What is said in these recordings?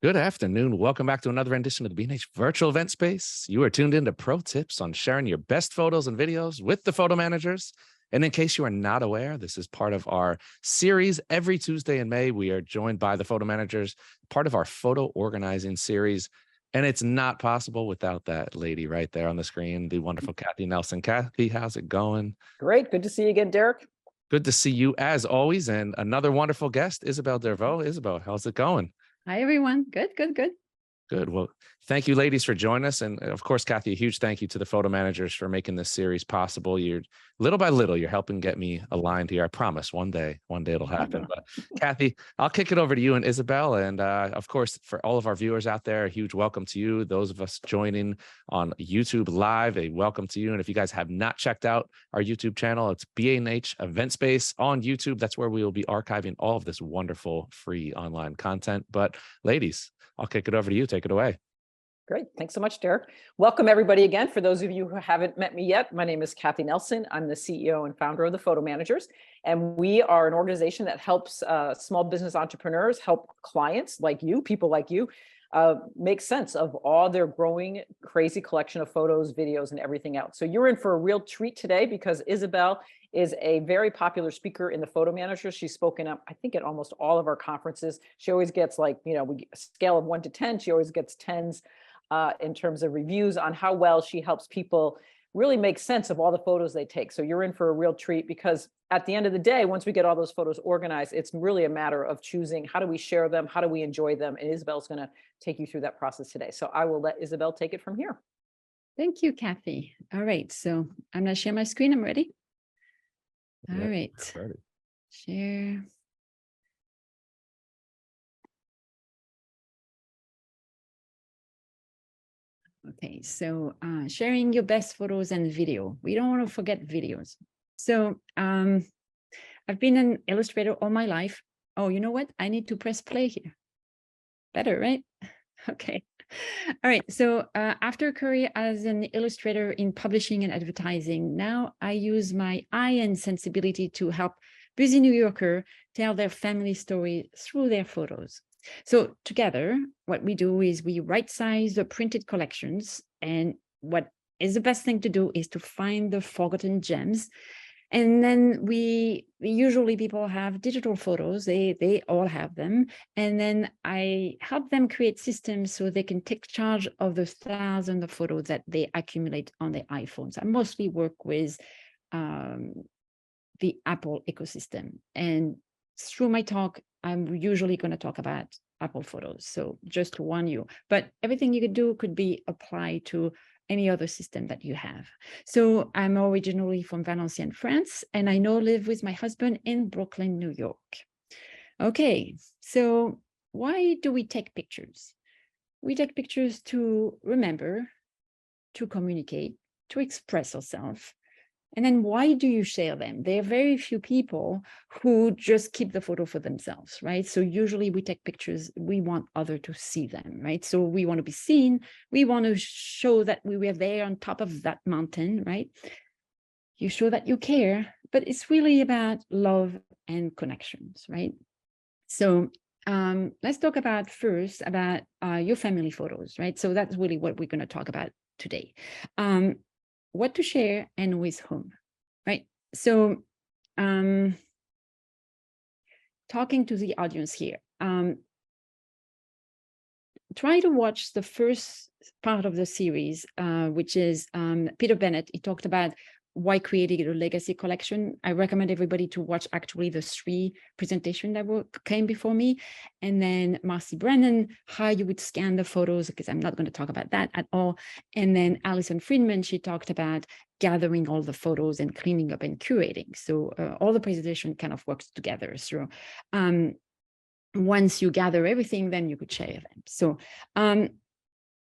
Good afternoon. Welcome back to another edition of the B&H Virtual Event Space. You are tuned into pro tips on sharing your best photos and videos with the photo managers. And in case you are not aware, this is part of our series. Every Tuesday in May, we are joined by the photo managers, part of our photo organizing series. And it's not possible without that lady right there on the screen, the wonderful Kathy Nelson. Kathy, how's it going? Great. Good to see you again, Derek. Good to see you as always. And another wonderful guest, Isabelle Dervaux. Isabelle, how's it going? Hi, everyone. Good. Good. Well, thank you, ladies, for joining us. And of course, Kathy, a huge thank you to the photo managers for making this series possible. You're little by little, you're helping get me aligned here. I promise one day it'll happen. But Kathy, I'll kick it over to you and Isabelle. And of course, for all of our viewers out there, a huge welcome to you. Those of us joining on YouTube Live, a welcome to you. And if you guys have not checked out our YouTube channel, it's B&H Event Space on YouTube. That's where we will be archiving all of this wonderful free online content. But ladies, I'll kick it over to you. Take it away. Great. Thanks so much, Derek. Welcome, everybody, again. For those of you who haven't met me yet, my name is Kathy Nelson. I'm the CEO and founder of the Photo Managers, and we are an organization that helps small business entrepreneurs help clients like you, people like you, make sense of all their growing, crazy collection of photos, videos, and everything else. So you're in for a real treat today because Isabelle is a very popular speaker in the Photo Managers. She's spoken up, I think, at almost all of our conferences. She always gets a scale of 1 to 10. She always gets 10s in terms of reviews on how well she helps people really make sense of all the photos they take. So you're in for a real treat because at the end of the day, once we get all those photos organized, it's really a matter of choosing how do we share them, how do we enjoy them, and Isabelle's going to take you through that process today. So I will let Isabelle take it from here. Thank you, Kathy. All right, so I'm going to share my screen. I'm ready. All right. Share. Okay, so sharing your best photos and video. We don't want to forget videos. So I've been an illustrator all my life. Oh, you know what? I need to press play here. Better, right? Okay. All right. So after a career as an illustrator in publishing and advertising, now I use my eye and sensibility to help busy New Yorker tell their family story through their photos. So together, what we do is we right-size the printed collections. And what is the best thing to do is to find the forgotten gems. And then usually people have digital photos, they all have them. And then I help them create systems so they can take charge of the thousands of photos that they accumulate on their iPhones. I mostly work with the Apple ecosystem. And through my talk, I'm usually going to talk about Apple photos. So just to warn you, but everything you could do could be applied to any other system that you have. So I'm originally from Valenciennes, France, and I now live with my husband in Brooklyn, New York. Okay, so why do we take pictures? We take pictures to remember, to communicate, to express ourselves. And then why do you share them? There are very few people who just keep the photo for themselves, right? So usually we take pictures, we want others to see them, right? So we want to be seen. We want to show that we were there on top of that mountain, right? You show that you care, but it's really about love and connections, right? So let's talk first about your family photos, right? So that's really what we're going to talk about today. What to share and with whom, right? So talking to the audience here, try to watch the first part of the series, which is Peter Bennett. He talked about why creating a legacy collection. I recommend everybody to watch actually the 3 presentations that came before me. And then Marcy Brennan, how you would scan the photos, because I'm not going to talk about that at all. And then Alison Friedman, she talked about gathering all the photos and cleaning up and curating. So all the presentation kind of works together. So once you gather everything, then you could share them. So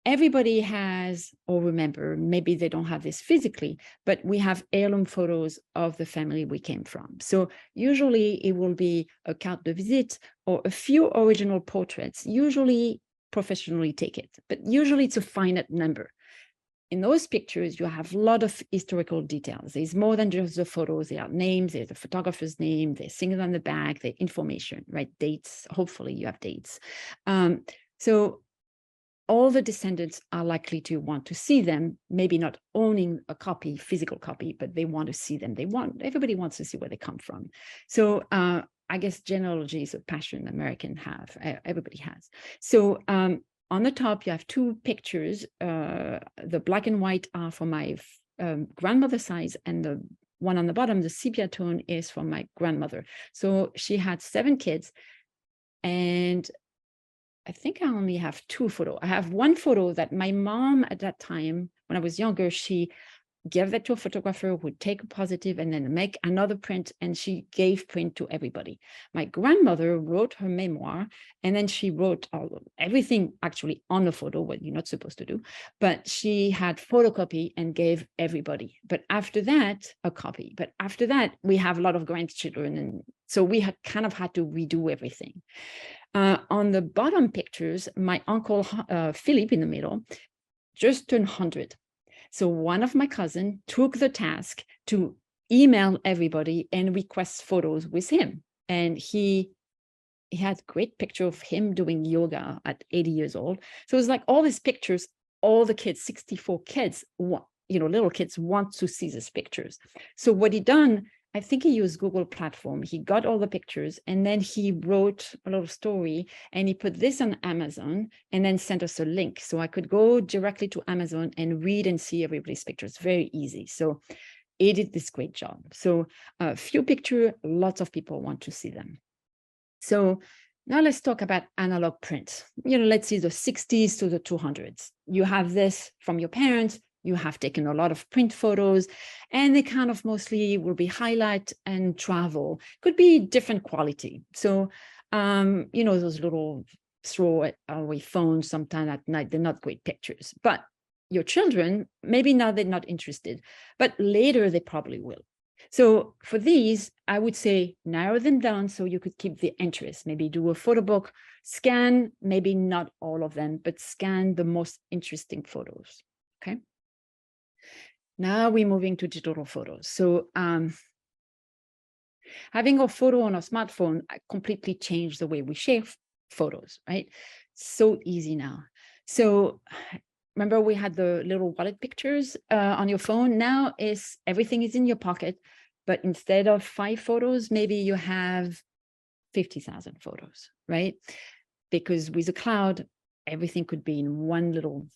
everybody has, or remember, maybe they don't have this physically, but we have heirloom photos of the family we came from. So usually it will be a carte de visite or a few original portraits, usually professionally taken, but usually it's a finite number. In those pictures, you have a lot of historical details. There's more than just the photos. There are names, there's the photographer's name, there's things on the back, the information, right? Dates, hopefully you have dates. So all the descendants are likely to want to see them, maybe not owning a copy, physical copy, but they want to see them. Everybody wants to see where they come from. So I guess genealogy is a passion Americans have, everybody has. So on the top, you have two pictures. The black and white are for my grandmother's size, and the one on the bottom, the sepia tone, is from my grandmother. So she had 7 kids, and I think I only have 2 photos. I have one photo that my mom at that time, when I was younger, she gave that to a photographer who would take a positive and then make another print, and she gave print to everybody. My grandmother wrote her memoir, and then she wrote everything actually on the photo, what you're not supposed to do, but she had photocopy and gave everybody. But after that, a copy. But after that, we have a lot of grandchildren, and so we had kind of had to redo everything. On the bottom pictures, my uncle Philip in the middle just turned 100. So one of my cousins took the task to email everybody and request photos with him. And he had a great picture of him doing yoga at 80 years old. So it was like all these pictures, all the kids, 64 kids, little kids want to see these pictures. So what he done, I think he used Google platform. He got all the pictures, and then he wrote a little story, and he put this on Amazon and then sent us a link. So I could go directly to Amazon and read and see everybody's pictures. Very easy. So he did this great job. So a few pictures, lots of people want to see them. So now let's talk about analog print. Let's see the 60s to the 200s. You have this from your parents. You have taken a lot of print photos, and they kind of mostly will be highlight and travel. Could be different quality. So, those little throw away phones sometime at night, they're not great pictures. But your children, maybe now they're not interested, but later they probably will. So for these, I would say narrow them down so you could keep the interest. Maybe do a photo book, scan, maybe not all of them, but scan the most interesting photos. Okay. Now we're moving to digital photos. So having a photo on a smartphone completely changed the way we share photos, right? So easy now. So remember we had the little wallet pictures on your phone. Now everything is in your pocket, but instead of 5 photos, maybe you have 50,000 photos, right? Because with the cloud, everything could be in one little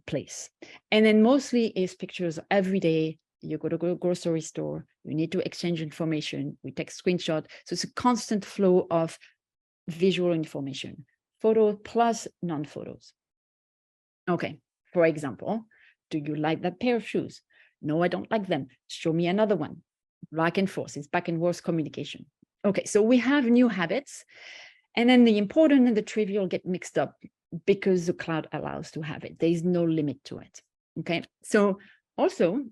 place. And then mostly is pictures every day. You go to a grocery store, you need to exchange information, we take screenshot. So it's a constant flow of visual information, photo plus non-photos. Okay, for example, do you like that pair of shoes? No, I don't like them. Show me another one. Back and forth, it's back and forth communication. Okay, so we have new habits, and then the important and the trivial get mixed up because the cloud allows to have it. There is no limit to it. Okay. So also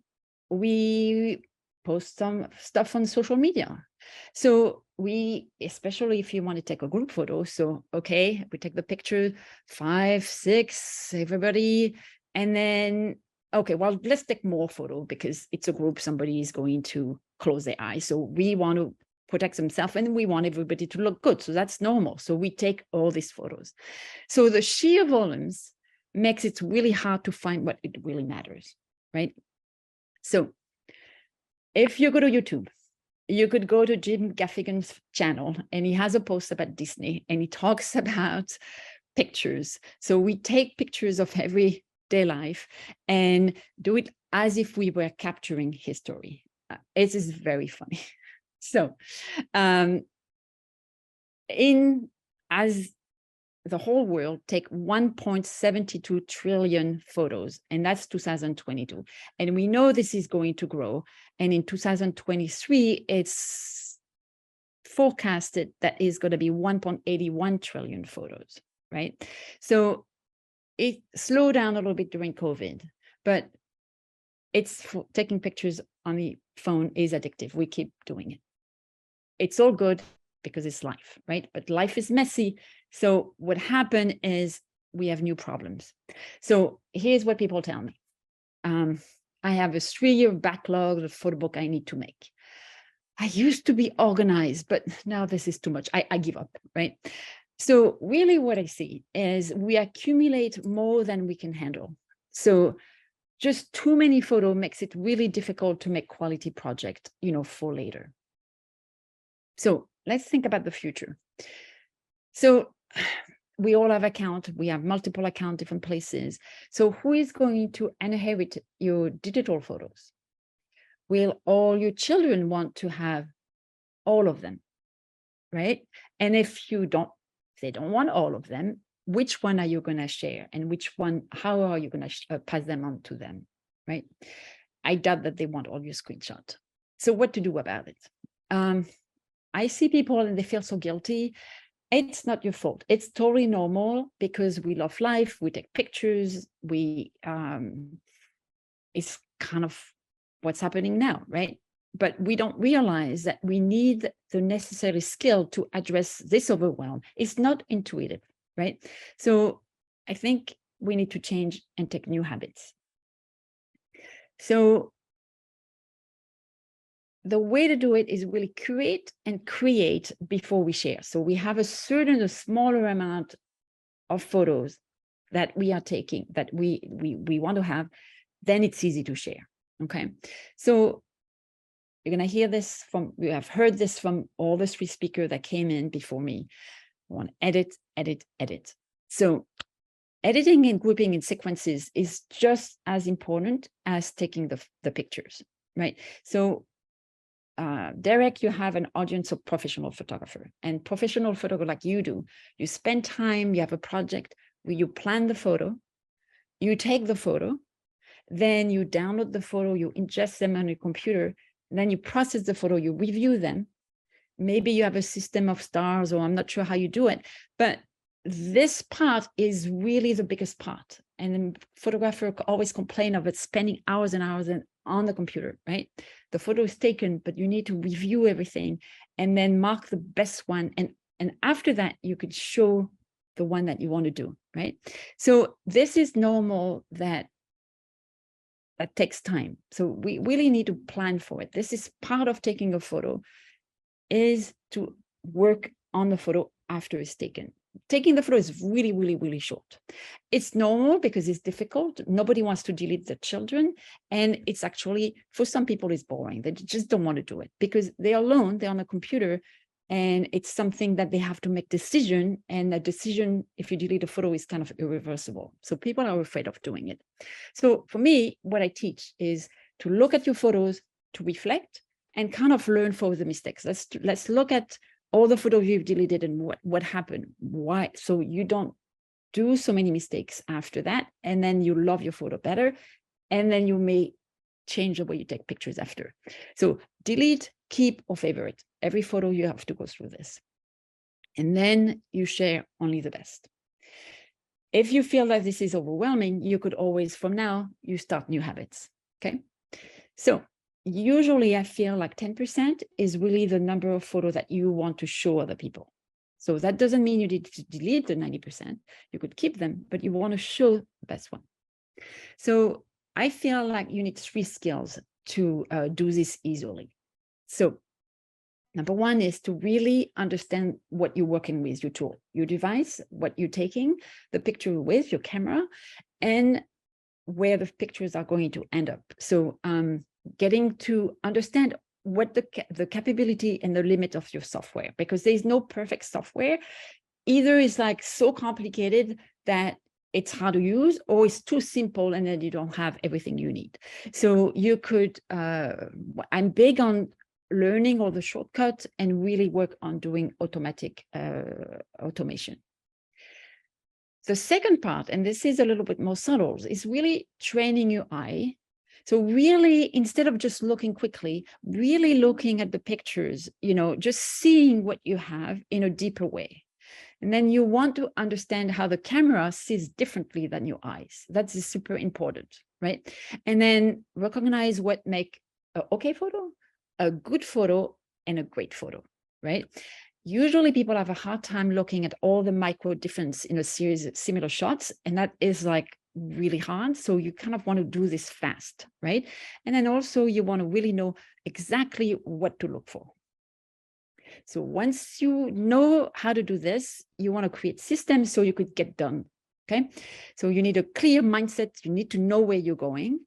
we post some stuff on social media. So especially if you want to take a group photo. So, okay, we take the picture, 5, 6, everybody. And then, okay, well, let's take more photo because it's a group. Somebody is going to close their eyes. So we want to protect themselves and we want everybody to look good. So that's normal. So we take all these photos. So the sheer volumes makes it really hard to find what it really matters, right? So if you go to YouTube, you could go to Jim Gaffigan's channel, and he has a post about Disney, and he talks about pictures. So we take pictures of everyday life and do it as if we were capturing history. It is very funny. So as the whole world take 1.72 trillion photos, and that's 2022. And we know this is going to grow. And in 2023, it's forecasted that is going to be 1.81 trillion photos, right? So it slowed down a little bit during COVID, but taking pictures on the phone is addictive. We keep doing it. It's all good because it's life, right? But life is messy. So what happened is we have new problems. So here's what people tell me. I have a 3-year backlog of photo book I need to make. I used to be organized, but now this is too much. I give up, right? So really what I see is we accumulate more than we can handle. So just too many photos makes it really difficult to make quality project, for later. So let's think about the future. So we all have account, we have multiple account, different places. So who is going to inherit your digital photos? Will all your children want to have all of them, right? And if they don't want all of them, which one are you going to share, and how are you going to pass them on to them, right? I doubt that they want all your screenshots. So what to do about it? I see people and they feel so guilty. It's not your fault. It's totally normal because we love life. We take pictures. It's kind of what's happening now, right? But we don't realize that we need the necessary skill to address this overwhelm. It's not intuitive, right? So I think we need to change and take new habits. So the way to do it is really curate and create before we share. So we have a smaller amount of photos that we are taking, that we want to have, then it's easy to share, okay? So you're gonna hear this we have heard this from all the 3 speakers that came in before me. I want to edit, edit, edit. So editing and grouping in sequences is just as important as taking the pictures, right? So Derek, you have an audience of professional photographer, and professional photographer like you do. You spend time, you have a project where you plan the photo, you take the photo, then you download the photo, you ingest them on your computer, then you process the photo, you review them. Maybe you have a system of stars, or I'm not sure how you do it, but this part is really the biggest part. And photographers always complain of it spending hours and hours on the computer, right? The photo is taken, but you need to review everything and then mark the best one. And after that, you could show the one that you want to do, right? So this is normal, that takes time. So we really need to plan for it. This is part of taking a photo, is to work on the photo after it's taken. Taking the photo is really, really, really short. It's normal because it's difficult. Nobody wants to delete the children. And it's actually, for some people, it's boring. They just don't want to do it because they're alone, they're on a computer, and it's something that they have to make decision. And a decision, if you delete a photo, is kind of irreversible. So people are afraid of doing it. So for me, what I teach is to look at your photos, to reflect, and kind of learn from the mistakes. Let's look at all the photos you've deleted and what happened, why, so you don't do so many mistakes after that, and then you love your photo better, and then you may change the way you take pictures after. So delete, keep, or favorite. Every photo you have to go through this. And then you share only the best. If you feel that this is overwhelming, you could always, from now, you start new habits, okay? So usually I feel like 10% is really the number of photos that you want to show other people. So that doesn't mean you need to delete the 90%. You could keep them, but you want to show the best one. So I feel like you need 3 skills to do this easily. So number 1 is to really understand what you're working with, your tool, your device, what you're taking the picture with, your camera, and where the pictures are going to end up. So getting to understand what the capability and the limit of your software, because there's no perfect software. Either it's like so complicated that it's hard to use, or it's too simple and then you don't have everything you need. So you could, I'm big on learning all the shortcuts and really work on doing automatic automation. The second part, and this is a little bit more subtle, is really training your eye. So really, instead of just looking quickly, really looking at the pictures, just seeing what you have in a deeper way. And then you want to understand how the camera sees differently than your eyes. That's super important, right? And then recognize what make an okay photo, a good photo, and a great photo, right? Usually people have a hard time looking at all the micro difference in a series of similar shots, and that is like really hard. So you kind of want to do this fast, right? And then also you want to really know exactly what to look for. So once you know how to do this, you want to create systems so you could get done. Okay. So you need a clear mindset. You need to know where you're going.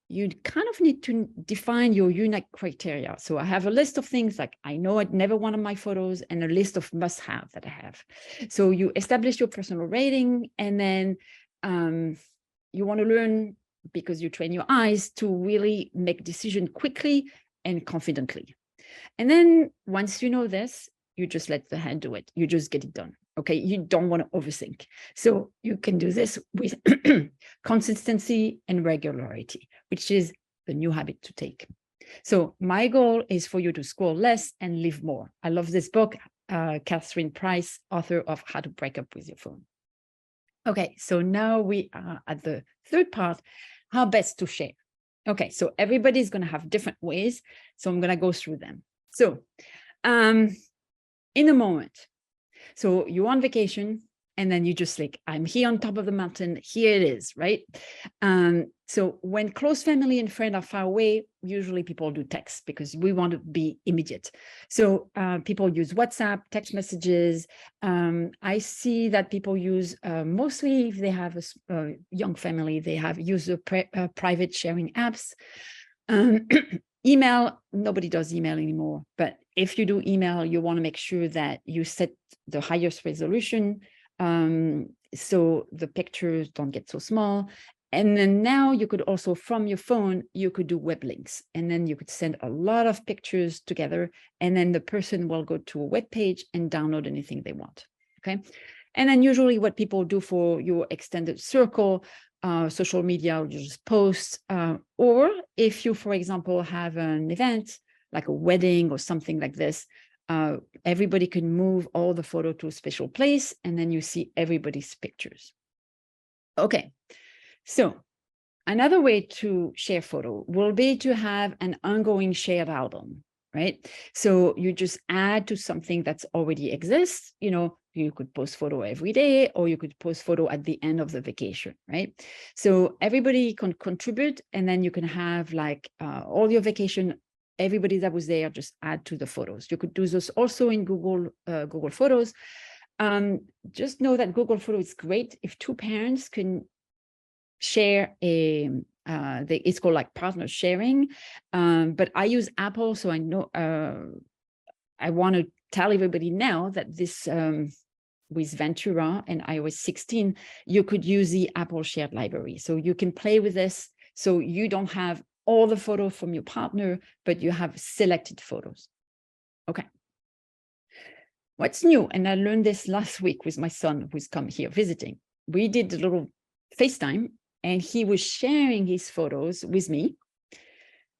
You kind of need to define your unique criteria. So I have a list of things like I know I'd never wanted my photos and a list of must-have that I have. So you establish your personal rating, and then you want to learn, because you train your eyes to really make decisions quickly and confidently. And then once you know this, you just let the hand do it. You just get it done. Okay. You don't want to overthink. So you can do this with consistency and regularity, which is the new habit to take. So my goal is for you to scroll less and live more. I love this book, Catherine Price, author of How to Break Up with Your Phone. Okay. So now we are at the third part, how best to share. Okay. So everybody's going to have different ways. So I'm going to go through them. So in a moment, so you're on vacation and then you just like, I'm here on top of the mountain, here it is, right? So when close family and friends are far away, usually people do text because we want to be immediate. So people use WhatsApp, text messages. I see that people use, mostly if they have a young family, they have used private sharing apps. Email, nobody does email anymore, but if you do email, you want to make sure that you set the highest resolution so the pictures don't get so small. And then now you could also, from your phone, you could do web links, and then you could send a lot of pictures together, and then the person will go to a web page and download anything they want. Okay. And then usually what people do for your extended circle, social media, you just post, or if you, for example, have an event like a wedding or something like this, everybody can move all the photo to a special place, and then you see everybody's pictures. Okay, so another way to share photo will be to have an ongoing shared album, right? So you just add to something that's already exists. You know, you could post photo every day, or you could post photo at the end of the vacation, right? So everybody can contribute, and then you can have like all your vacation, everybody that was there, just add to the photos. You could do this also in Google Photos. Just know that Google Photo is great if two parents can share a it's called like partner sharing, but I use Apple, so I know I want to tell everybody now that this with Ventura and iOS 16, you could use the Apple shared library, so you can play with this, so you don't have all the photos from your partner, but you have selected photos. Okay. What's new? And I learned this last week with my son who's come here visiting. We did a little FaceTime, and he was sharing his photos with me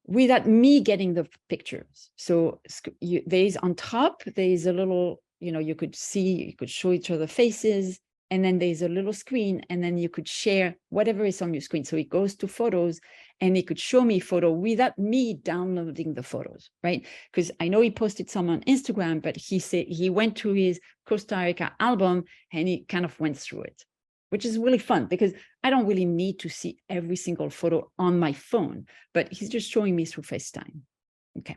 without me getting the pictures. So there's on top, there's a little, you know, you could see, you could show each other faces, and then there's a little screen, and then you could share whatever is on your screen. So it goes to photos, and he could show me photo without me downloading the photos, right? Because I know he posted some on Instagram, but he said he went to his Costa Rica album and he kind of went through it, which is really fun because I don't really need to see every single photo on my phone, but he's just showing me through FaceTime. Okay.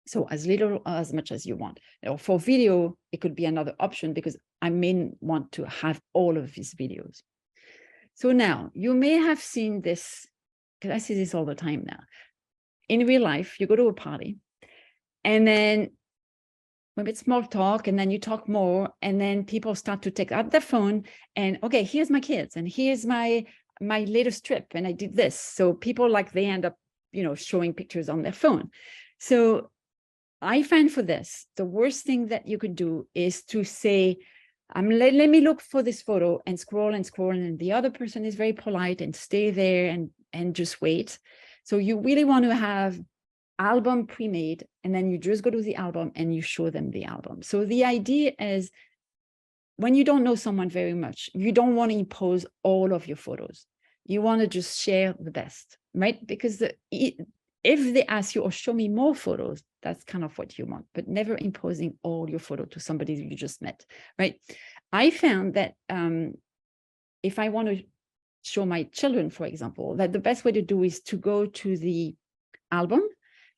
So as little or as much as you want. Or for video, it could be another option because I may want to have all of his videos. So now you may have seen this, because I see this all the time now. In real life, you go to a party and then maybe it's small talk, and then you talk more, and then people start to take out their phone and, okay, here's my kids, and here's my latest trip, and I did this. So people like they end up, you know, showing pictures on their phone. So I find for this, the worst thing that you could do is to say, let me look for this photo and scroll, and the other person is very polite and stay there and just wait. So you really want to have album pre-made, and then you just go to the album and you show them the album. So the idea is, when you don't know someone very much, you don't want to impose all of your photos. You want to just share the best, right? Because if they ask you, or show me more photos, that's kind of what you want, but never imposing all your photo to somebody you just met, right? I found that if I want to show my children, for example, that the best way to do is to go to the album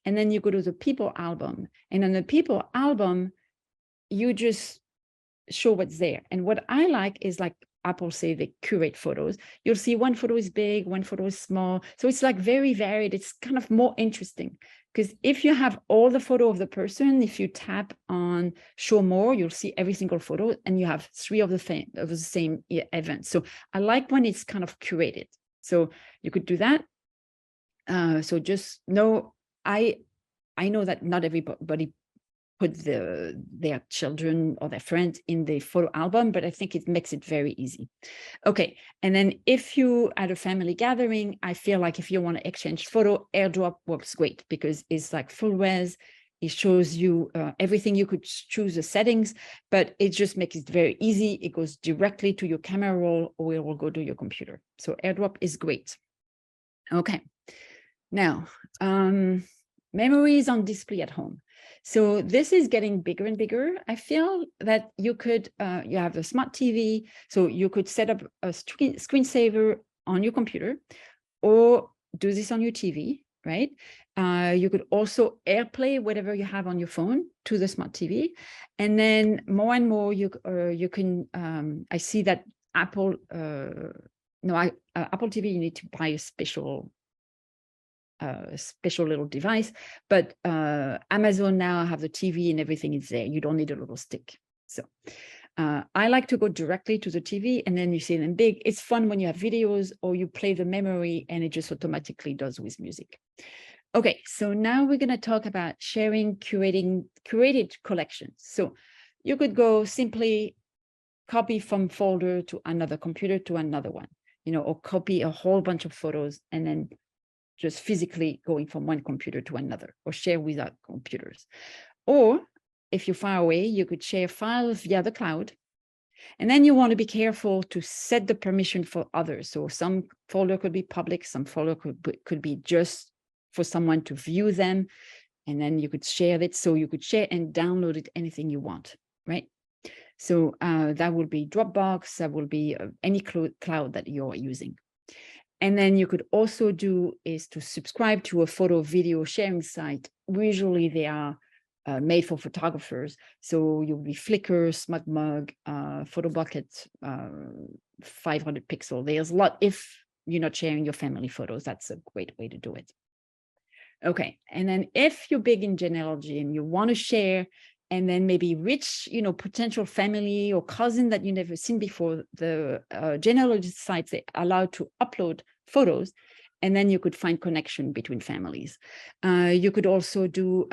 and then you go to the people album. And on the people album, you just show what's there. And what I like is like Apple say they curate photos. You'll see one photo is big, one photo is small. So it's like very varied. It's kind of more interesting because if you have all the photo of the person, if you tap on show more, you'll see every single photo and you have 3 of the same event. So I like when it's kind of curated. So you could do that. So just know, I know that not everybody put their children or their friends in the photo album, but I think it makes it very easy. Okay, and then if you at a family gathering, I feel like if you want to exchange photo, AirDrop works great because it's like full res. It shows you everything. You could choose the settings, but it just makes it very easy. It goes directly to your camera roll or it will go to your computer. So AirDrop is great. Okay, now memories on display at home. So this is getting bigger and bigger. I feel that you could, you have a smart TV, so you could set up a screensaver on your computer or do this on your TV, right? You could also AirPlay whatever you have on your phone to the smart TV. And then more and more, you can, I see that Apple, Apple TV, you need to buy a special little device, but Amazon now have the TV and everything is there. You don't need a little stick. So I like to go directly to the TV and then you see them big. It's fun when you have videos or you play the memory and it just automatically does with music. Okay, so now we're going to talk about sharing, curated collections. So you could go simply copy from folder to another computer to another one, or copy a whole bunch of photos and then just physically going from one computer to another or share without computers. Or if you're far away, you could share files via the cloud. And then you want to be careful to set the permission for others. So some folder could be public, some folder could be just for someone to view them. And then you could share it. So you could share and download it anything you want, right? So that will be Dropbox, that will be any cloud that you're using. And then you could also do is to subscribe to a photo video sharing site. Usually they are made for photographers. So you'll be Flickr, SmugMug, PhotoBucket, 500 pixel. There's a lot. If you're not sharing your family photos, that's a great way to do it. Okay, and then if you're big in genealogy and you want to share and then maybe reach, potential family or cousin that you never seen before, the genealogy sites, they allow to upload photos, and then you could find connection between families. You could also do,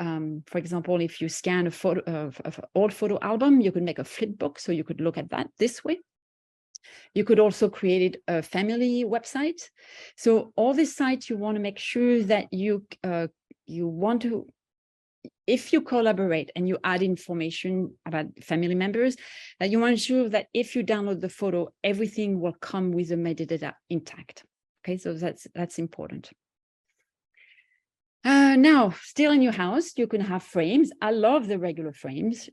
for example, if you scan a photo of an old photo album, you could make a flip book, so you could look at that this way. You could also create a family website. So all these sites, you want to make sure that you want to, if you collaborate and you add information about family members, that you want to ensure that if you download the photo, everything will come with the metadata intact. Okay, so that's important. Now, still in your house, you can have frames. I love the regular frames,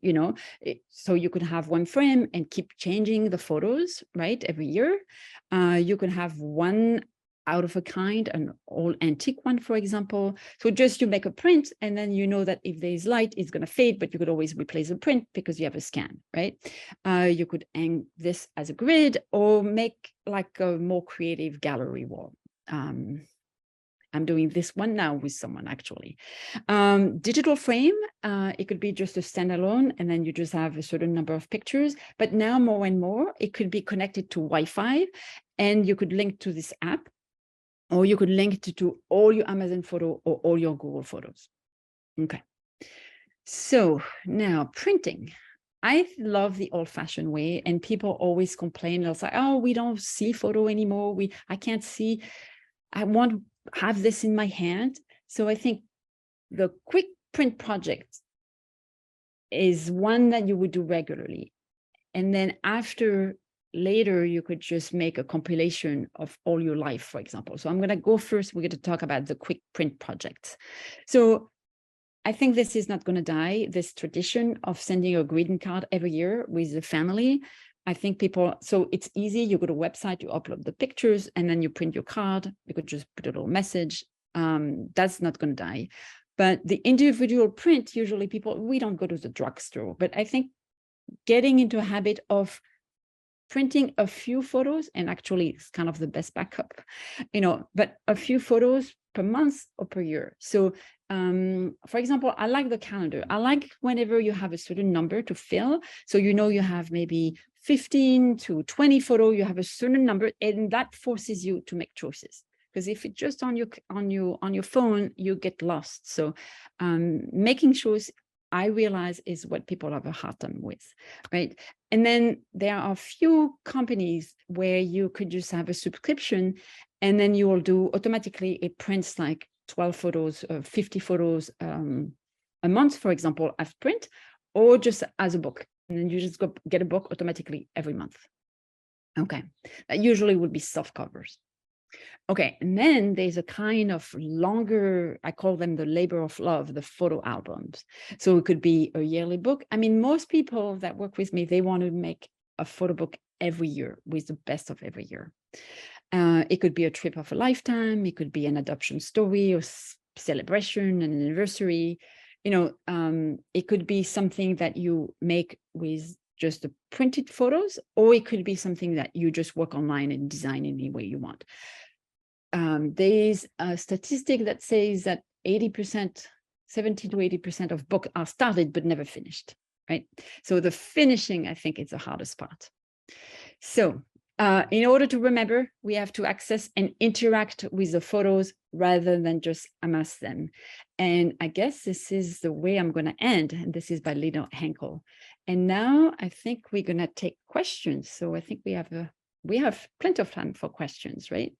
so you could have one frame and keep changing the photos, right, every year. You can have one out of a kind, an old antique one, for example. So just you make a print and then you know that if there's light, it's going to fade, but you could always replace the print because you have a scan, right? You could hang this as a grid or make like a more creative gallery wall. I'm doing this one now with someone actually. Digital frame, it could be just a standalone and then you just have a certain number of pictures, but now more and more, it could be connected to Wi-Fi and you could link to this app or you could link to all your Amazon photo or all your Google photos. Okay. So now printing. I love the old-fashioned way and people always complain. They'll say, oh, we don't see photo anymore. I can't see. I want to have this in my hand. So I think the quick print project is one that you would do regularly. And then later, you could just make a compilation of all your life, for example. So I'm going to go first. We're going to talk about the quick print projects. So I think this is not going to die, this tradition of sending a greeting card every year with the family. I think so it's easy. You go to a website, you upload the pictures, and then you print your card. You could just put a little message. That's not going to die. But the individual print, usually we don't go to the drugstore, but I think getting into a habit of printing a few photos, and actually it's kind of the best backup, but a few photos per month or per year. So for example, I like the calendar. I like whenever you have a certain number to fill. So you have maybe 15 to 20 photos, you have a certain number, and that forces you to make choices. Because if it's just on your phone, you get lost. So making choice, I realize, is what people have a hard time with, right? And then there are a few companies where you could just have a subscription, and then you will do automatically, it prints like 12 photos, 50 photos a month, for example, as print, or just as a book. And then you just go get a book automatically every month. Okay, that usually would be soft covers. Okay, and then there's a kind of longer, I call them the labor of love, the photo albums. So it could be a yearly book. I mean, most people that work with me, they want to make a photo book every year with the best of every year. It could be a trip of a lifetime. It could be an adoption story or celebration, an anniversary. It could be something that you make with just the printed photos, or it could be something that you just work online and design any way you want. There's a statistic that says that 80%, 70 to 80% of books are started but never finished, right? So the finishing, I think, is the hardest part. So in order to remember, we have to access and interact with the photos rather than just amass them. And I guess this is the way I'm going to end. And this is by Lena Henkel. And now I think we're going to take questions. So I think we have plenty of time for questions, right?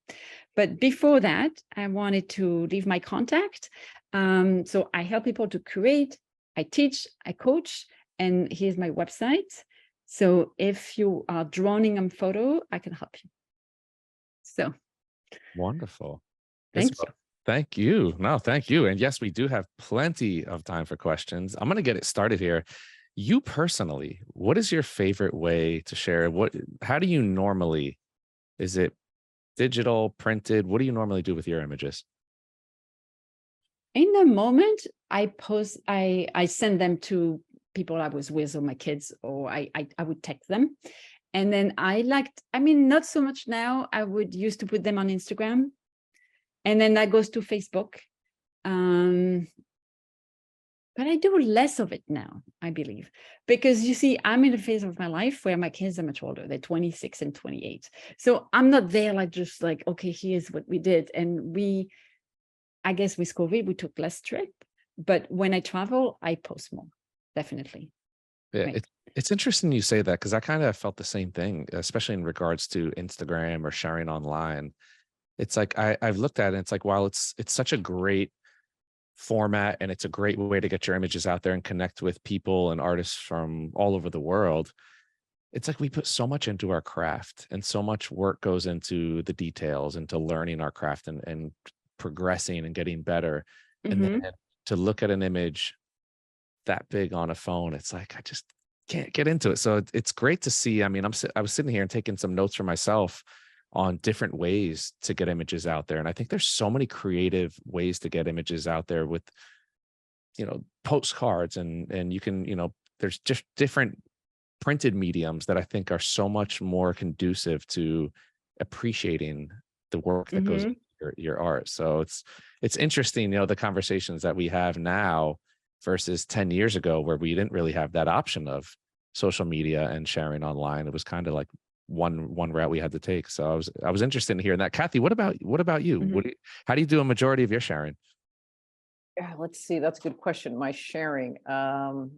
But before that, I wanted to leave my contact. So I help people to create, I teach, I coach, and here's my website. So if you are drowning in photo, I can help you. So. Wonderful. Thank you. Thank you. No, thank you. And yes, we do have plenty of time for questions. I'm going to get it started here. You personally, what is your favorite way to share? How do you normally, is it digital, printed? What do you normally do with your images? In the moment, I send them to people I was with, or my kids, or I would text them. And then not so much now. I would used to put them on Instagram. And then that goes to Facebook. But I do less of it now, I believe, because you see, I'm in a phase of my life where my kids are much older. They're 26 and 28. So I'm not there just like, okay, here's what we did. And I guess with COVID, we took less trip. But when I travel, I post more, definitely. Yeah, right. It's interesting you say that, because I kind of felt the same thing, especially in regards to Instagram or sharing online. It's like I've looked at it, and it's like, while it's such a great format and it's a great way to get your images out there and connect with people and artists from all over the world, it's like we put so much into our craft, and so much work goes into the details, into learning our craft and progressing and getting better. And then to look at an image that big on a phone, it's like I just can't get into it. So it's great to see. I mean, I was sitting here and taking some notes for myself on different ways to get images out there. And I think there's so many creative ways to get images out there with, postcards and you can, there's just different printed mediums that I think are so much more conducive to appreciating the work that goes into your art. So it's interesting, the conversations that we have now versus 10 years ago, where we didn't really have that option of social media and sharing online. It was kind of like one route we had to take. So I was interested in hearing that. Kathy, what about you? How do you do a majority of your sharing? Yeah, let's see. That's a good question. My sharing. I'm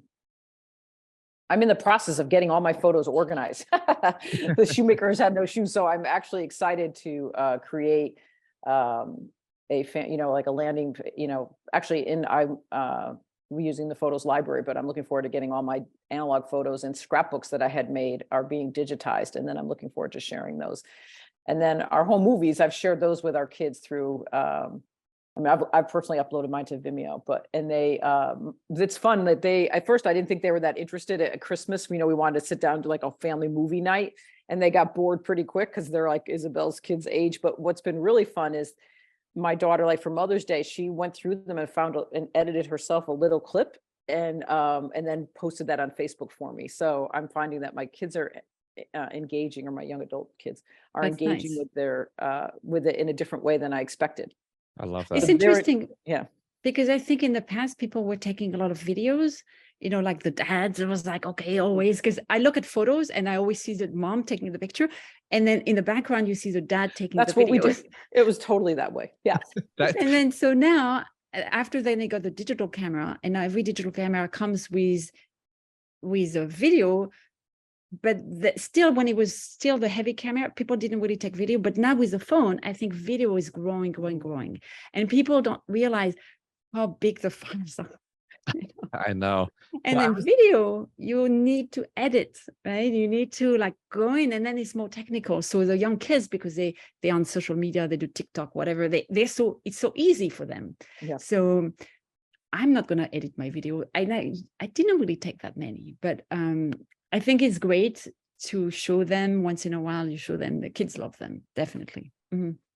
in the process of getting all my photos organized. The shoemakers had no shoes, so I'm actually excited to create like a landing. Actually, we're using the photos library, but I'm looking forward to getting all my analog photos and scrapbooks that I had made are being digitized, and then I'm looking forward to sharing those. And then our home movies, I've shared those with our kids through. I've personally uploaded mine to Vimeo, it's fun that at first I didn't think they were that interested at Christmas. We wanted to sit down to like a family movie night, and they got bored pretty quick because they're like Isabelle's kids' age. But what's been really fun is my daughter, like for Mother's Day, she went through them and found and edited herself a little clip and then posted that on Facebook for me. So I'm finding that my kids are engaging, or my young adult kids are That's engaging nice. with their with it in a different way than I expected. I love It's that. But they're, interesting yeah, because I think in the past people were taking a lot of videos, you know, like the dads. It was like, okay, always, because I look at photos and I always see the mom taking the picture, and then in the background you see the dad taking the that's what we videos. did. It was totally that way. Yeah. That And then so now, after then they got the digital camera, and now every digital camera comes with a video. But still, when it was still the heavy camera, people didn't really take video. But now with the phone, I think video is growing, and people don't realize how big the files are. I know. And Well, I then was- video, you need to edit, right? You need to like go in, and then it's more technical. So the young kids, because they're on social media, they do TikTok, whatever. It's so easy for them. Yeah. So I'm not gonna edit my video. I didn't really take that many, but I think it's great to show them once in a while. You show them, the kids love them, definitely.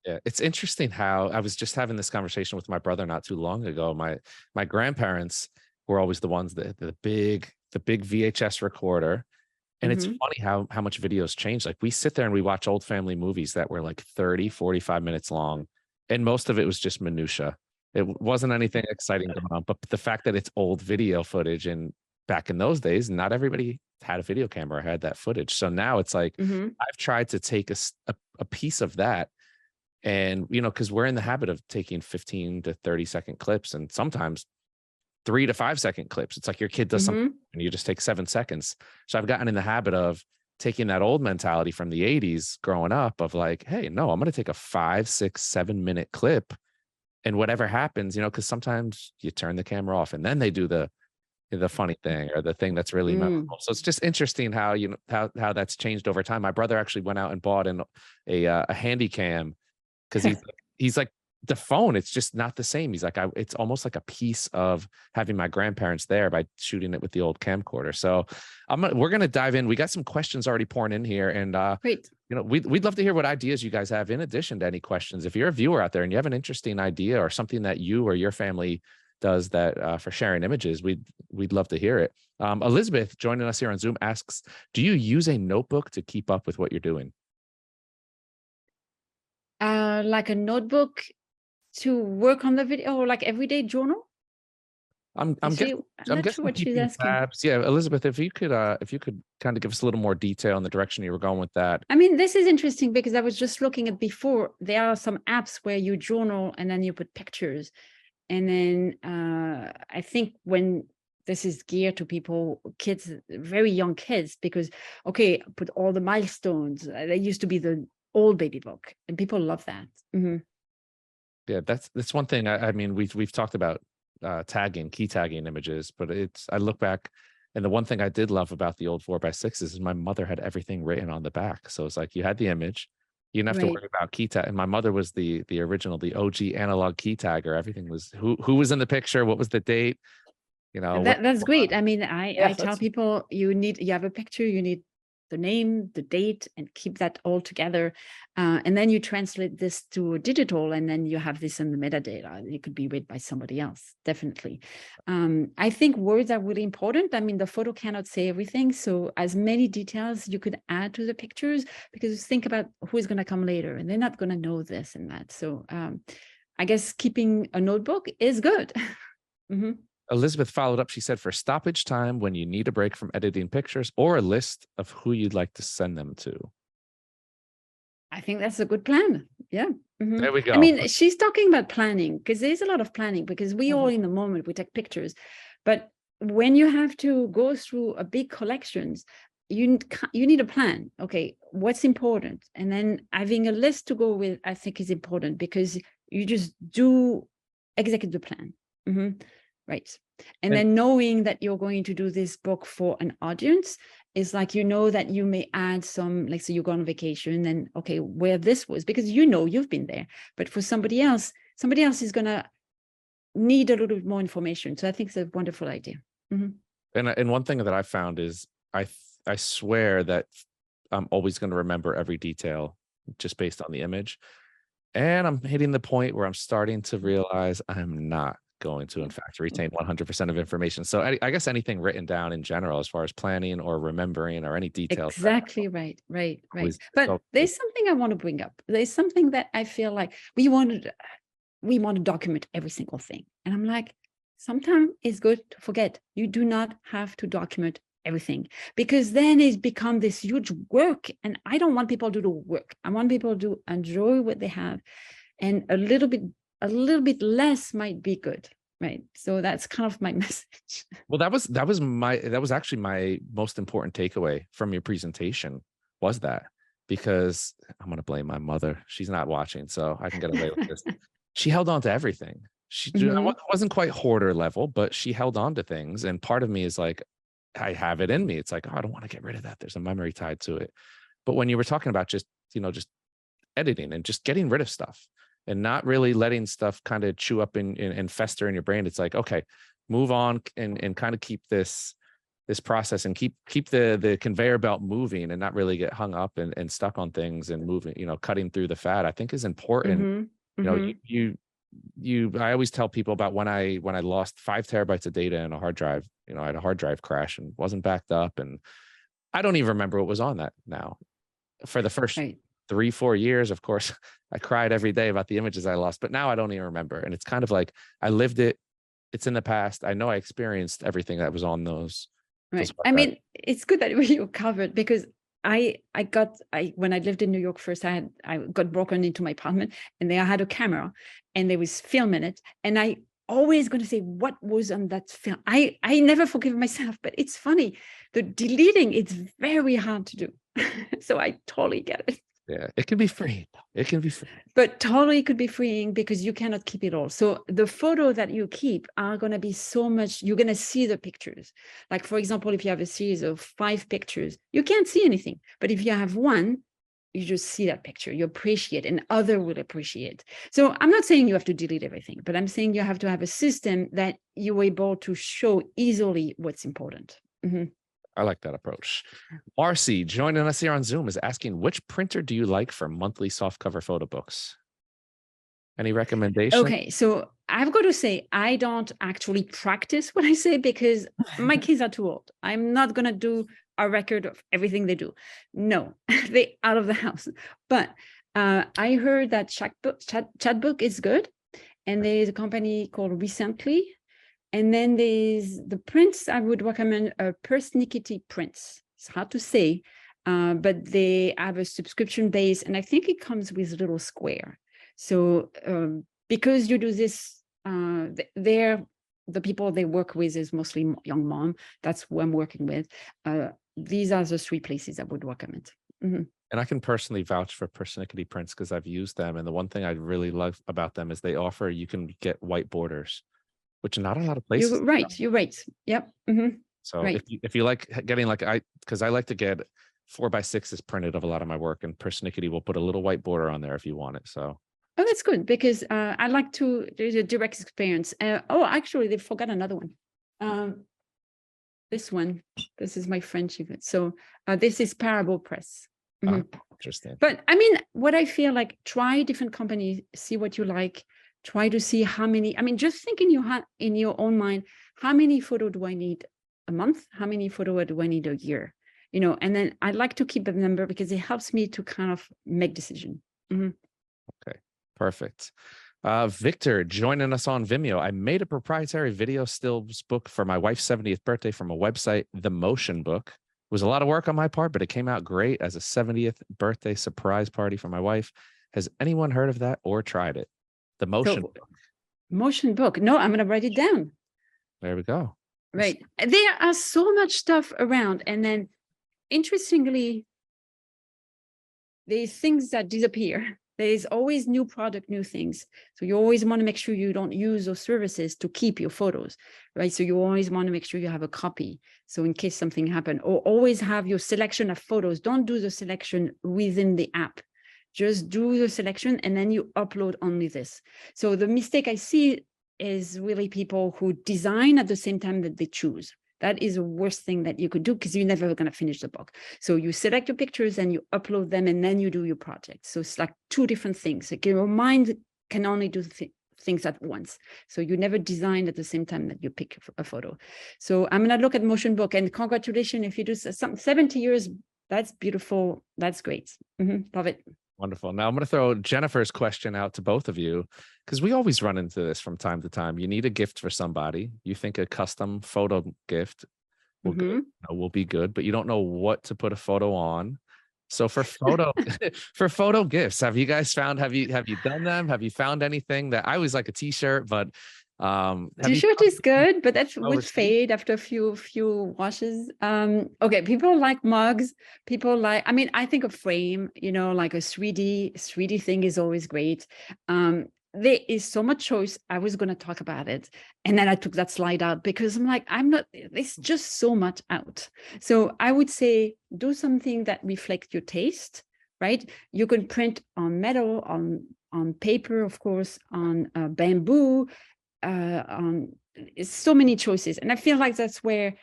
Yeah, it's interesting how I was just having this conversation with my brother not too long ago. My grandparents were always the ones that the big VHS recorder. And it's Mhm. funny how much videos change. Like we sit there and we watch old family movies that were like 30, 45 minutes long. And most of it was just minutia. It wasn't anything exciting going on. But the fact that it's old video footage, and back in those days, not everybody had a video camera or had that footage. So now it's like Mhm. I've tried to take a piece of that. And, you know, because we're in the habit of taking 15 to 30-second clips, and sometimes 3 to 5-second clips. It's like your kid does something Mhm. and you just take 7 seconds. So I've gotten in the habit of taking that old mentality from the 80s growing up of like, hey, no, I'm going to take a 5, 6, 7 minute clip, and whatever happens, you know, because sometimes you turn the camera off and then they do the funny thing or the thing that's really memorable. So it's just interesting how, you know, how that's changed over time. My brother actually went out and bought a handy cam, because he's like, the phone, it's just not the same. He's like, it's almost like a piece of having my grandparents there by shooting it with the old camcorder. So we're gonna dive in. We got some questions already pouring in here, and Great. you know, we'd love to hear what ideas you guys have in addition to any questions. If you're a viewer out there and you have an interesting idea or something that you or your family does that for sharing images, we'd love to hear it. Elizabeth joining us here on Zoom asks, do you use a notebook to keep up with what you're doing? Like a notebook to work on the video, or like everyday journal? I'm Actually, guessing I'm not sure what she's keeping asking. tabs. Yeah, Elizabeth, if you could kind of give us a little more detail in the direction you were going with that. I mean, this is interesting because I was just looking at before. There are some apps where you journal and then you put pictures. And then I think when this is geared to people, kids, very young kids, because, okay, put all the milestones. They used to be the old baby book, and people love that. Yeah, that's one thing. I mean, we've talked about key tagging images, but I look back, and the one thing I did love about the old 4x6s is my mother had everything written on the back. So it's like you had the image, you didn't have to Right. worry about key tag. And my mother was the original, the OG analog key tagger. Everything was who was in the picture, what was the date, you know. That's great. I mean, I Yes, tell that's people you have a picture, you need the name, the date, and keep that all together. And then you translate this to digital, and then you have this in the metadata. It could be read by somebody else, definitely. I think words are really important. I mean, the photo cannot say everything. So as many details you could add to the pictures, because think about who is going to come later, and they're not going to know this and that. So I guess keeping a notebook is good. Mhm. Elizabeth followed up. She said, for stoppage time when you need a break from editing pictures, or a list of who you'd like to send them to. I think that's a good plan. Yeah. Mhm. There we go. I mean, she's talking about planning, because there's a lot of planning, because we all Mhm. in the moment, we take pictures. But when you have to go through a big collections, you need a plan. Okay, what's important? And then having a list to go with, I think, is important, because you just do execute the plan. Right. And And- then knowing that you're going to do this book for an audience is like, you know, that you may add some, like, so you go on vacation and okay, where this was, because you know you've been there, but for somebody else is going to need a little bit more information. So I think it's a wonderful idea. And one thing that I found is I swear that I'm always going to remember every detail just based on the image. And I'm hitting the point where I'm starting to realize I'm not going to, in fact, retain 100% of information. So I guess anything written down in general, as far as planning or remembering or any details. Exactly right. Always But so- there's something I want to bring up. There's something that I feel like we want to document every single thing. And I'm like, sometimes it's good to forget. You do not have to document everything, because then it's become this huge work. And I don't want people to do work. I want people to enjoy what they have, and a little bit less might be good. Right. So that's kind of my message. Well, that was actually my most important takeaway from your presentation, was that, because I'm going to blame my mother. She's not watching, so I can get away with this. She held on to everything. I wasn't quite hoarder level, but she held on to things. And part of me is like, I have it in me. It's like, oh, I don't want to get rid of that. There's a memory tied to it. But when you were talking about just editing and just getting rid of stuff and not really letting stuff kind of chew up and fester in your brain, it's like, okay, move on and kind of keep this process and keep the conveyor belt moving and not really get hung up and stuck on things and moving, cutting through the fat, I think is important. I always tell people about when I lost 5 terabytes of data in a hard drive. I had a hard drive crash and wasn't backed up, and I don't even remember what was on that now. For the first 3-4 years, of course, I cried every day about the images I lost, but now I don't even remember. And it's kind of like, I lived it. It's in the past. I know I experienced everything that was on those. Right. I mean, it's good that you covered, because when I lived in New York first, I got broken into my apartment, and I had a camera and there was film in it. And I always going to say, what was on that film? I never forgive myself, but it's funny. The deleting, it's very hard to do. So I totally get it. Yeah, it can be free. It can be free. But totally could be freeing, because you cannot keep it all. So the photo that you keep are going to be so much, you're going to see the pictures. Like, for example, if you have a series of 5 pictures, you can't see anything. But if you have one, you just see that picture, you appreciate, and other will appreciate. So I'm not saying you have to delete everything, but I'm saying you have to have a system that you're able to show easily what's important. I like that approach. Marcy, joining us here on Zoom, is asking, which printer do you like for monthly softcover photo books? Any recommendations? Okay, so I've got to say, I don't actually practice what I say, because my kids are too old. I'm not going to do a record of everything they do. No, they're out of the house. But I heard that Chatbook is good. And there's a company called Recently. And then there's the prints. I would recommend Persnickety Prints. It's hard to say, but they have a subscription base, and I think it comes with a little square. So because you do this, the people they work with is mostly young mom. That's who I'm working with. These are the 3 places I would recommend. And I can personally vouch for Persnickety Prints, because I've used them. And the one thing I really love about them is you can get white borders, which not a lot of places. You're right. Yep. So if you like getting because I like to get 4x6s printed of a lot of my work, and Persnickety will put a little white border on there if you want it. So. Oh, that's good, because I like to, there's a direct experience. Actually, they forgot another one. This one, this is my friendship. So this is Parable Press. Interesting. But I mean, what I feel like, try different companies, see what you like, try to see how many, just think in your own mind, how many photo do I need a month? How many photo do I need a year? And then I like to keep a number, because it helps me to kind of make decision. Okay, perfect. Victor joining us on Vimeo. I made a proprietary video stills book for my wife's 70th birthday from a website, The Motion Book. It was a lot of work on my part, but it came out great as a 70th birthday surprise party for my wife. Has anyone heard of that or tried it? The Motion Book. Motion Book. No, I'm going to write it down. There we go. Right. There are so much stuff around. And then interestingly, there's things that disappear. There's always new product, new things. So you always want to make sure you don't use those services to keep your photos, right? So you always want to make sure you have a copy. So in case something happened, or always have your selection of photos. Don't do the selection within the app. Just do the selection, and then you upload only this. So the mistake I see is really people who design at the same time that they choose. That is the worst thing that you could do because you're never going to finish the book. So you select your pictures and you upload them and then you do your project. So it's like two different things. Like your mind can only do things at once. So you never design at the same time that you pick a photo. So I'm going to look at motion book, and congratulations if you do some 70 years. That's beautiful. That's great. Love it. Wonderful. Now I'm going to throw Jennifer's question out to both of you, because we always run into this from time to time. You need a gift for somebody. You think a custom photo gift will be good, but you don't know what to put a photo on. So for photo gifts, have you guys found, have you done them? Have you found anything? That I always like a t-shirt, but t-shirt is good, but that would fade after a few washes. Okay, people like mugs. People like, I mean, I think a frame, like a 3D thing is always great. There is so much choice. I was going to talk about it, and then I took that slide out because I'm like, there's just so much out. So I would say do something that reflects your taste, right? You can print on metal, on paper, of course, on bamboo, on so many choices. And I feel like that's where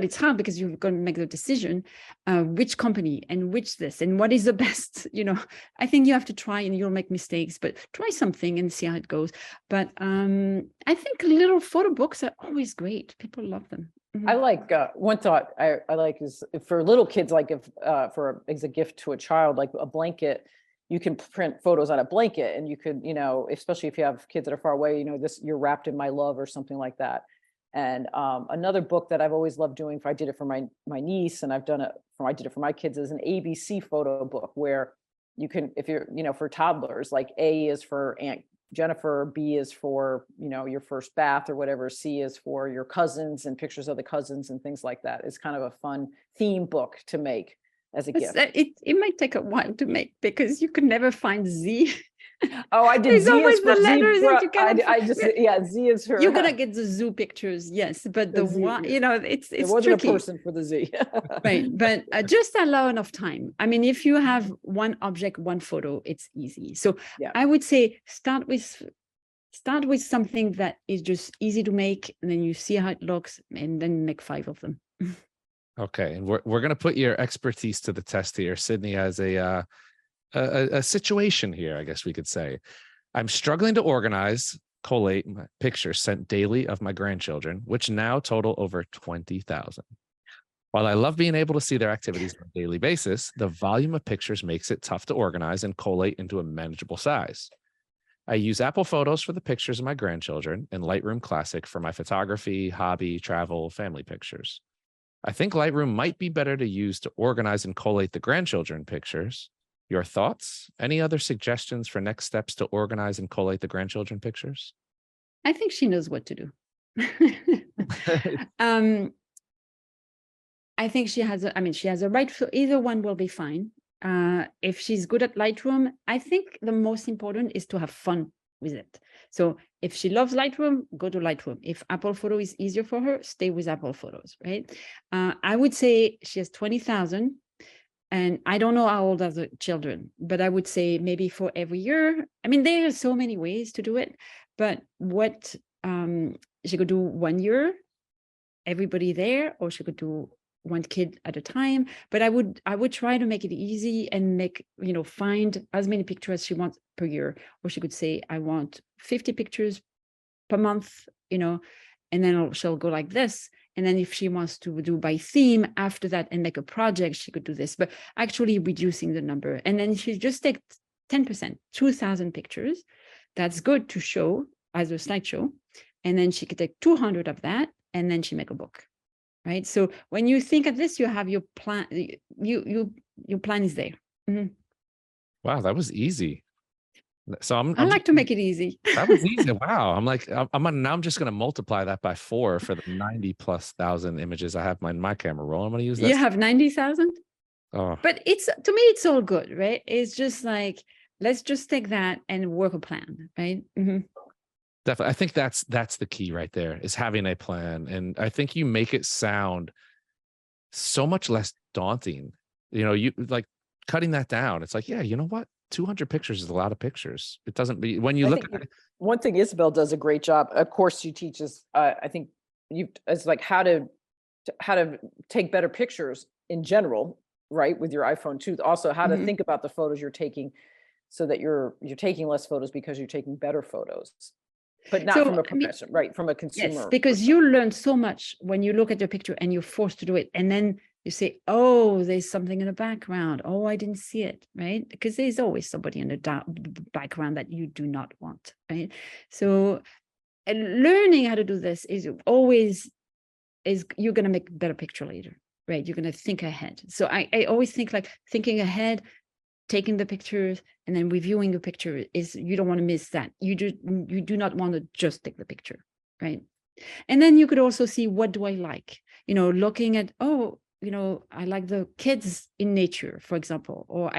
it's hard, because you're going to make the decision, which company and which this and what is the best. I think you have to try, and you'll make mistakes, but try something and see how it goes. But I think little photo books are always great. People love them. I like one thought I like is for little kids, like if as a gift to a child, like a blanket. You can print photos on a blanket, and you could, especially if you have kids that are far away, this, you're wrapped in my love or something like that. And another book that I've always loved doing, I did it for my niece, and I did it for my kids, is an ABC photo book, where you can, if you're, for toddlers, like A is for Aunt Jennifer, B is for, your first bath or whatever, C is for your cousins and pictures of the cousins and things like that. It's kind of a fun theme book to make as a gift. It might take a while to make, because you could never find Z. Oh, I did. There's Z always is for the letters zebra. that you cannot. Z is for. You're gonna get the zoo pictures, yes, but the one, it's there wasn't tricky. a person for the Z. Right, but just allow enough time. I mean, if you have one object, one photo, it's easy. So yeah. I would say start with something that is just easy to make, and then you see how it looks, and then make 5 of them. Okay, and we're gonna put your expertise to the test here. Sydney has a situation here, I guess we could say. I'm struggling to organize, collate my pictures sent daily of my grandchildren, which now total over 20,000. While I love being able to see their activities on a daily basis, the volume of pictures makes it tough to organize and collate into a manageable size. I use Apple Photos for the pictures of my grandchildren and Lightroom Classic for my photography, hobby, travel, family pictures. I think Lightroom might be better to use to organize and collate the grandchildren pictures. Your thoughts? Any other suggestions for next steps to organize and collate the grandchildren pictures? I think she knows what to do. I think she has a right, so either one will be fine. If she's good at Lightroom, I think the most important is to have fun with it. So if she loves Lightroom, go to Lightroom. If Apple Photo is easier for her, stay with Apple Photos, right? I would say she has 20,000. And I don't know how old are the children, but I would say maybe for every year. I mean, there are so many ways to do it, but what she could do 1 year, everybody there, or she could do one kid at a time. But I would try to make it easy and find as many pictures as she wants per year. Or she could say, I want 50 pictures per month, and then she'll go like this. And then if she wants to do by theme after that and make a project, she could do this, but actually reducing the number. And then she just take 10%, 2,000 pictures. That's good to show as a slideshow. And then she could take 200 of that, and then she make a book, right? So when you think of this, you have your plan, your plan is there. Mm-hmm. Wow, that was easy. So I like to make it easy. That was easy. Wow. I'm just going to multiply that by 4 for the 90,000+ images I have in my camera roll. I'm going to use that. You have 90,000? Oh. But to me, it's all good, right? It's just like, let's just take that and work a plan, right? Mm-hmm. Definitely. I think that's the key right there, is having a plan. And I think you make it sound so much less daunting. You like cutting that down. It's like, yeah, you know what? 200 pictures is a lot of pictures. It doesn't be, when you look at it, One thing Isabelle does a great job. Of course, she teaches. I think it's like how to take better pictures in general, right? With your iPhone too. Also, how to think about the photos you're taking, so that you're taking less photos because you're taking better photos, but not from a profession, right? From a consumer. Yes, because you learn so much when you look at your picture and you're forced to do it, and then you say, oh, there's something in the background. Oh, I didn't see it, right? Because there's always somebody in the background that you do not want, right? So learning how to do this is you're going to make a better picture later, right? You're going to think ahead. So I always think like thinking ahead, taking the pictures, and then reviewing the picture is, you don't want to miss that. You do not want to just take the picture, right? And then you could also see, what do I like? Looking at, I like the kids in nature, for example, or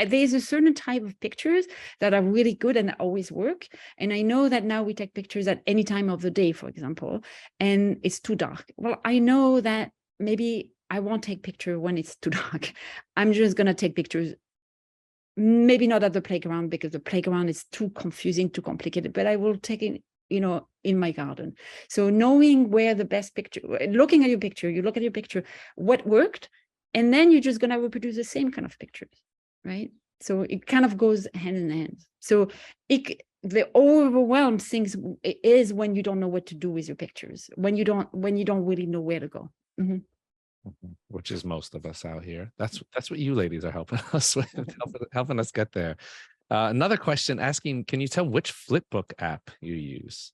there's a certain type of pictures that are really good and always work. And I know that now we take pictures at any time of the day, for example, and it's too dark. Well, I know that maybe I won't take picture when it's too dark. I'm just going to take pictures, maybe not at the playground, because the playground is too confusing, too complicated, but I will take it, in my garden. So knowing where the best picture, looking at your picture, you look at your picture, what worked, and then you're just going to reproduce the same kind of pictures, right? So it kind of goes hand in hand. So the overwhelmed things is when you don't know what to do with your pictures, when you don't really know where to go. Which is most of us out here. That's what you ladies are helping us with, helping us get there. Another question asking, can you tell which flipbook app you use?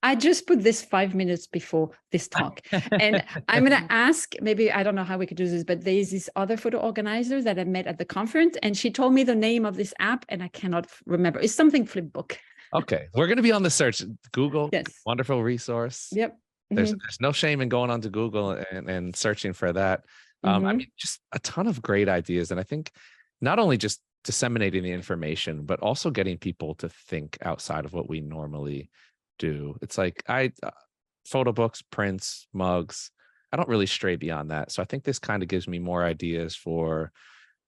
I just put this 5 minutes before this talk, and I'm going to ask, maybe, I don't know how we could do this, but there's this other photo organizer that I met at the conference, and she told me the name of this app, and I cannot remember. It's something Flipbook. Okay, we're going to be on the search. Google, yes, wonderful resource. Yep. There's no shame in going onto Google and searching for that. I mean, just a ton of great ideas, and I think not only just disseminating the information, but also getting people to think outside of what we normally do. It's like photo books, prints, mugs. I don't really stray beyond that. So I think this kind of gives me more ideas for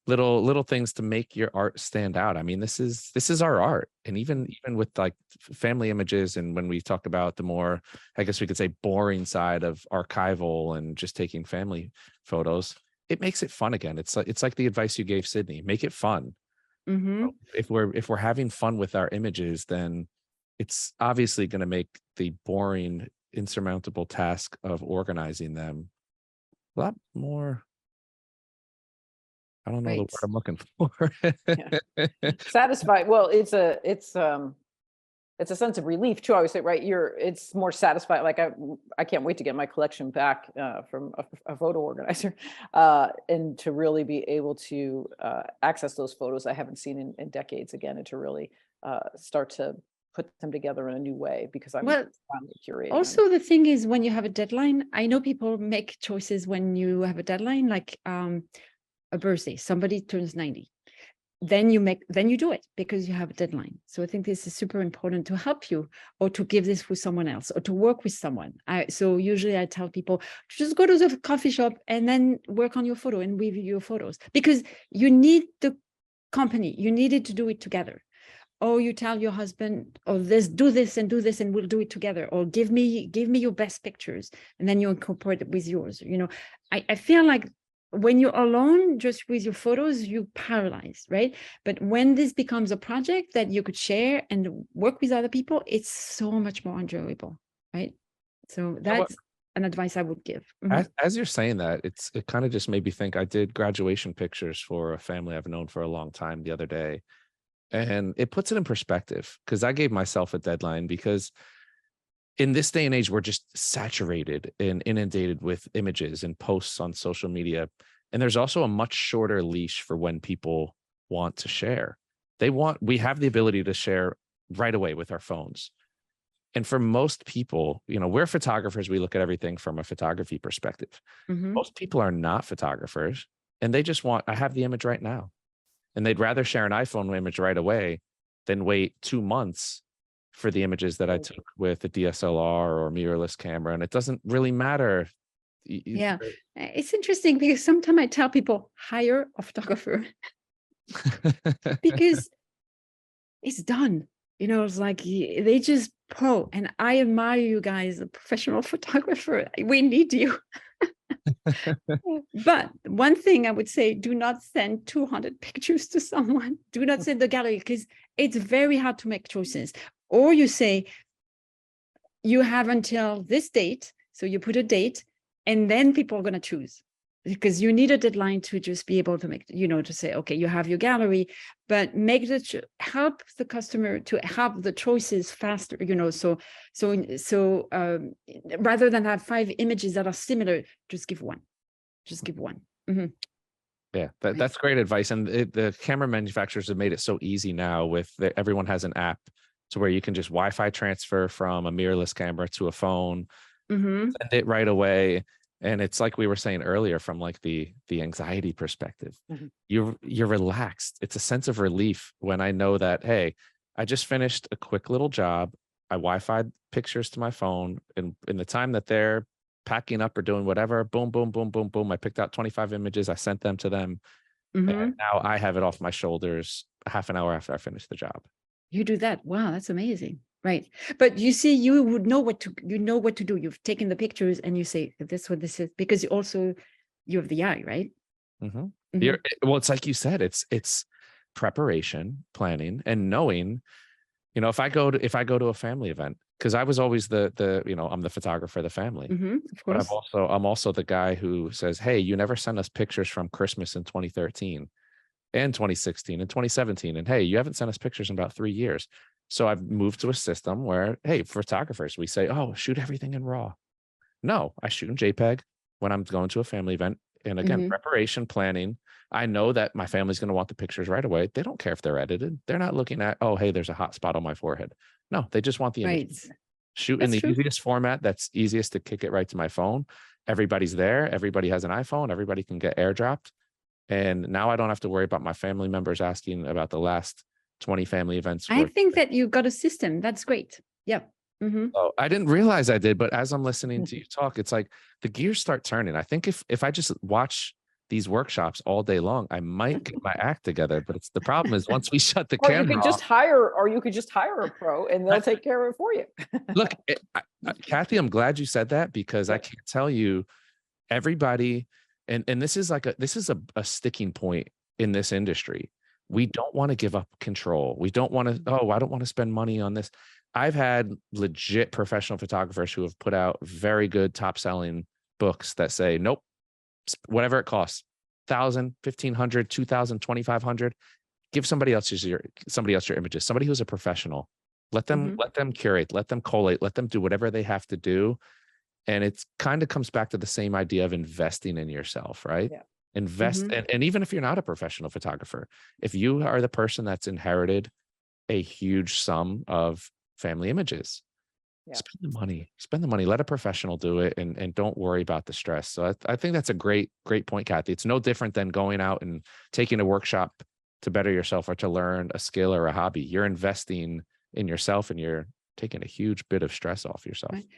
little things to make your art stand out. I mean, this is our art. And even with like family images, and when we talk about the more, I guess we could say, boring side of archival and just taking family photos, it makes it fun again. It's like the advice you gave Sydney, make it fun. If we're having fun with our images, then it's obviously going to make the boring, insurmountable task of organizing them a lot more. I don't know the word I'm looking for. Satisfied. Well, it's a sense of relief too. I would say, right? It's more satisfied. Like I can't wait to get my collection back from a photo organizer, and to really be able to access those photos I haven't seen in decades again, and to really start to put them together in a new way, because I'm finally curating. Also, the thing is, when you have a deadline, I know people make choices when you have a deadline, like a birthday, somebody turns 90. Then you do it because you have a deadline. So I think this is super important to help you, or to give this with someone else, or to work with someone. So usually I tell people, just go to the coffee shop and then work on your photo and review your photos, because you need the company. You needed to do it together. Or you tell your husband, oh, do this and we'll do it together. Or give me your best pictures, and then you incorporate it with yours. I feel like when you're alone just with your photos, you paralyze, right? But when this becomes a project that you could share and work with other people, it's so much more enjoyable, right? So that's an advice I would give. As you're saying that, it kind of just made me think. I did graduation pictures for a family I've known for a long time the other day, and it puts it in perspective, because I gave myself a deadline, because in this day and age, we're just saturated and inundated with images and posts on social media. And there's also a much shorter leash for when people want to share. We have the ability to share right away with our phones. And for most people, we're photographers. We look at everything from a photography perspective. Most people are not photographers, and they just I have the image right now. And they'd rather share an iPhone image right away than wait 2 months for the images that I took with a DSLR or mirrorless camera. And it doesn't really matter. Yeah, it's interesting, because sometimes I tell people, hire a photographer because it's done. You know, it's like they just pro. And I admire you guys, a professional photographer. We need you. But one thing I would say, do not send 200 pictures to someone. Do not send the gallery, because it's very hard to make choices. Or you say, you have until this date. So you put a date, and then people are going to choose, because you need a deadline to just be able to make, you know, to say, okay, you have your gallery, but make help the customer to have the choices faster, you know, so rather than have 5 images that are similar, just give one. Mm-hmm. Yeah, that's great advice. And the camera manufacturers have made it so easy now with everyone has an app to where you can just Wi-Fi transfer from a mirrorless camera to a phone, send it right away. And it's like we were saying earlier, from like the anxiety perspective, you're relaxed. It's a sense of relief when I know that, hey, I just finished a quick little job. I Wi-Fi'd pictures to my phone, and in the time that they're packing up or doing whatever, boom, boom, boom, boom, boom. I picked out 25 images. I sent them to them. And now I have it off my shoulders a half an hour after I finish the job. You do that. Wow, that's amazing. Right. But you see, you would know what to do. You've taken the pictures and you say, that's what this is, because you have the eye, right? Well, it's like you said, it's preparation, planning, and knowing, you know, if I go to a family event, because I was always the you know, I'm the photographer of the family, of course. but I'm also the guy who says, hey, you never sent us pictures from Christmas in 2013 and 2016 and 2017. And hey, you haven't sent us pictures in about 3 years. So I've moved to a system where, hey, photographers, we say, oh, shoot everything in RAW. No, I shoot in JPEG when I'm going to a family event. And again, preparation, planning. I know that my family's going to want the pictures right away. They don't care if they're edited. They're not looking at, oh, hey, there's a hot spot on my forehead. No, they just want the image. Shoot in the easiest format that's easiest to kick it right to my phone. Everybody's there. Everybody has an iPhone. Everybody can get airdropped. And now I don't have to worry about my family members asking about the last 20 family events. I think that you've got a system. That's great. Yep. Oh, I didn't realize I did, but as I'm listening to you talk, it's like the gears start turning. I think if I just watch these workshops all day long, I might get my act together. But the problem is once we shut the camera, you could just hire a pro and they'll take care of it for you. Look, Kathy, I'm glad you said that, because I can't tell you everybody, and this is like a sticking point in this industry. We don't want to give up control. We don't want to, I don't want to spend money on this. I've had legit professional photographers who have put out very good top selling books that say, nope, whatever it costs, 1,000, 1,500, 2,000, 2,500, give somebody else your images, somebody who's a professional. Let them curate, let them collate, let them do whatever they have to do. And it's kind of comes back to the same idea of investing in yourself, right? Yeah. Invest. And even if you're not a professional photographer, if you are the person that's inherited a huge sum of family images, spend the money, let a professional do it, and don't worry about the stress. So I think that's a great point, Kathy. It's no different than going out and taking a workshop to better yourself or to learn a skill or a hobby. You're investing in yourself and you're taking a huge bit of stress off yourself. Right.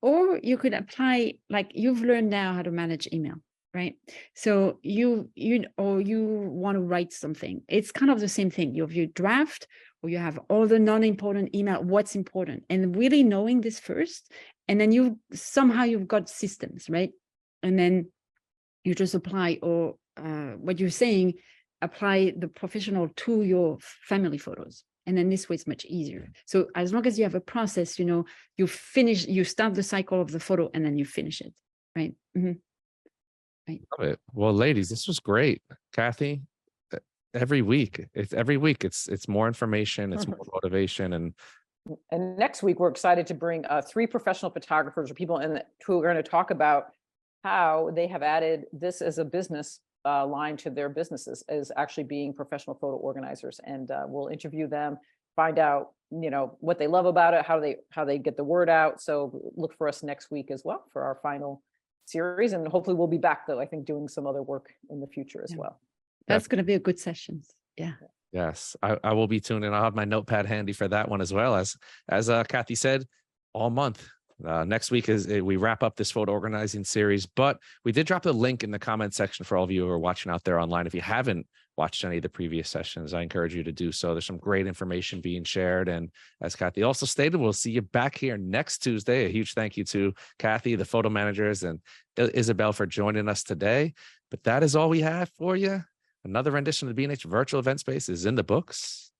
Or you could apply, like you've learned now how to manage email, right? So you want to write something. It's kind of the same thing. You have your draft, or you have all the non-important email, what's important, and really knowing this first. And then you've got systems, right? And then you just apply, or what you're saying, apply the professional to your family photos. And then this way it's much easier. So as long as you have a process, you start the cycle of the photo and then you finish it, right? Right. Love it. Well, ladies, this was great. Kathy, every week it's more information, it's more motivation. And next week we're excited to bring 3 professional photographers or people who are going to talk about how they have added this as a business line to their businesses, as actually being professional photo organizers. And we'll interview them, find out what they love about it, how they get the word out. So look for us next week as well for our final series, and hopefully we'll be back, though, I think, doing some other work in the future as well. That's going to be a good session. Yeah. Yes, I will be tuning in. I'll have my notepad handy for that one as well. As Kathy said, all month Next week is we wrap up this photo organizing series, but we did drop a link in the comment section for all of you who are watching out there online. If you haven't watched any of the previous sessions, I encourage you to do so. There's some great information being shared. And as Kathy also stated, we'll see you back here next Tuesday. A huge thank you to Kathy, the photo managers, and Isabelle for joining us today. But that is all we have for you. Another rendition of the B&H virtual event space is in the books.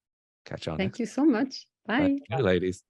Catch you on Thank next. you so much. Bye. Thank you, ladies.